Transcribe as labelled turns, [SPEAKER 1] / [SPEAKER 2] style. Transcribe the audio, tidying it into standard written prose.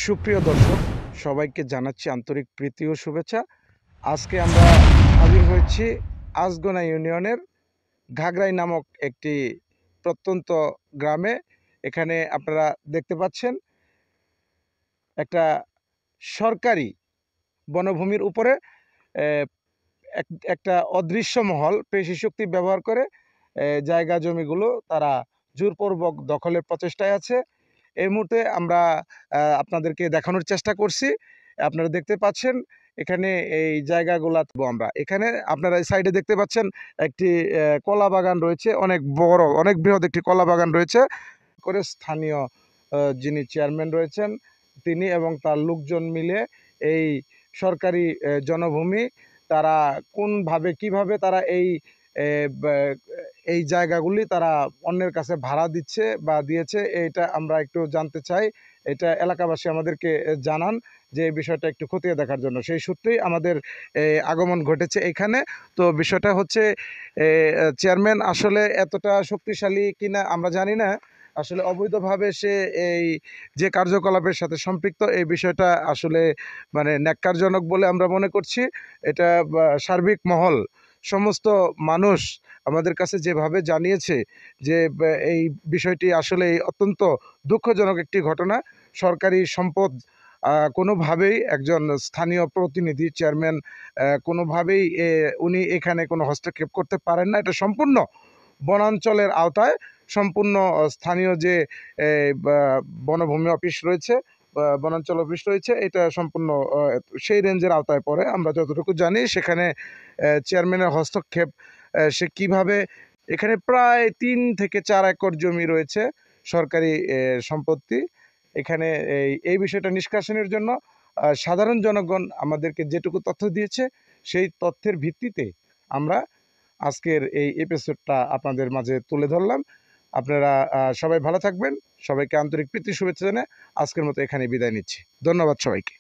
[SPEAKER 1] সুপ্রিয় দর্শক, সবাইকে জানাচ্ছি আন্তরিক প্রীতি ও শুভেচ্ছা। আজকে আমরা হাজির হয়েছি আজগোনা ইউনিয়নের ঘাগরাই নামক একটি প্রত্যন্ত গ্রামে। এখানে আপনারা দেখতে পাচ্ছেন একটা সরকারি বনভূমির উপরে একটা অদৃশ্য মহল পেশি শক্তি ব্যবহার করে জায়গা জমিগুলো তারা জোরপূর্বক দখলের প্রচেষ্টায় আছে। এই মুহূর্তে আমরা আপনাদেরকে দেখানোর চেষ্টা করছি। আপনারা দেখতে পাচ্ছেন এখানে এই জায়গাগুলা আমরা এখানে আপনারা এই সাইডে দেখতে পাচ্ছেন একটি কলা বাগান রয়েছে, অনেক বড় অনেক বৃহৎ একটি কলা বাগান রয়েছে করে স্থানীয় যিনি চেয়ারম্যান রয়েছেন তিনি এবং তার লোকজন মিলে এই সরকারি জনভূমি তারা কোনভাবে কিভাবে তারা এই জায়গাগুলি তারা অন্যের কাছে ভাড়া দিচ্ছে বা দিয়েছে, এটা আমরা একটু জানতে চাই। এটা এলাকাবাসী আমাদেরকে জানান যে এই বিষয়টা একটু খতিয়ে দেখার জন্য, সেই সূত্রেই আমাদের আগমন ঘটেছে এখানে। তো বিষয়টা হচ্ছে চেয়ারম্যান আসলে এতটা শক্তিশালী কিনা আমরা জানি না। আসলে অবৈধভাবে সে এই যে কার্যকলাপের সাথে সম্পৃক্ত, এই বিষয়টা আসলে মানে ন্যাক্কারজনক বলে আমরা মনে করছি। এটা সার্বিক মহল সমস্ত মানুষ আমাদের কাছে যেভাবে জানিয়েছে যে এই বিষয়টি আসলে অত্যন্ত দুঃখজনক একটি ঘটনা। সরকারি সম্পদ কোনোভাবেই একজন স্থানীয় প্রতিনিধি চেয়ারম্যান কোনোভাবেই উনি এখানে কোনো হস্তক্ষেপ করতে পারেন না। এটা সম্পূর্ণ বনাঞ্চলের আওতায়, সম্পূর্ণ স্থানীয় যে বনভূমি অফিস রয়েছে, বনাঞ্চল অফিস রয়েছে, এটা সম্পূর্ণ সেই রেঞ্জের আওতায় পড়ে। আমরা যতটুকু জানি সেখানে চেয়ারম্যানের হস্তক্ষেপ সে কিভাবে, এখানে প্রায় 3 থেকে 4 একর জমি রয়েছে সরকারি সম্পত্তি। এখানে এই বিষয়টা নিষ্কাশনের জন্য সাধারণ জনগণ আমাদেরকে যেটুকু তথ্য দিয়েছে সেই তথ্যের ভিত্তিতে আমরা আজকের এই এপিসোডটা আপনাদের মাঝে তুলে ধরলাম। আপনারা সবাই ভালো থাকবেন। সবাইকে আন্তরিক প্রীতি শুভেচ্ছা জানিয়ে আজকের মতো এখানে বিদায় নিচ্ছি। ধন্যবাদ সবাইকে।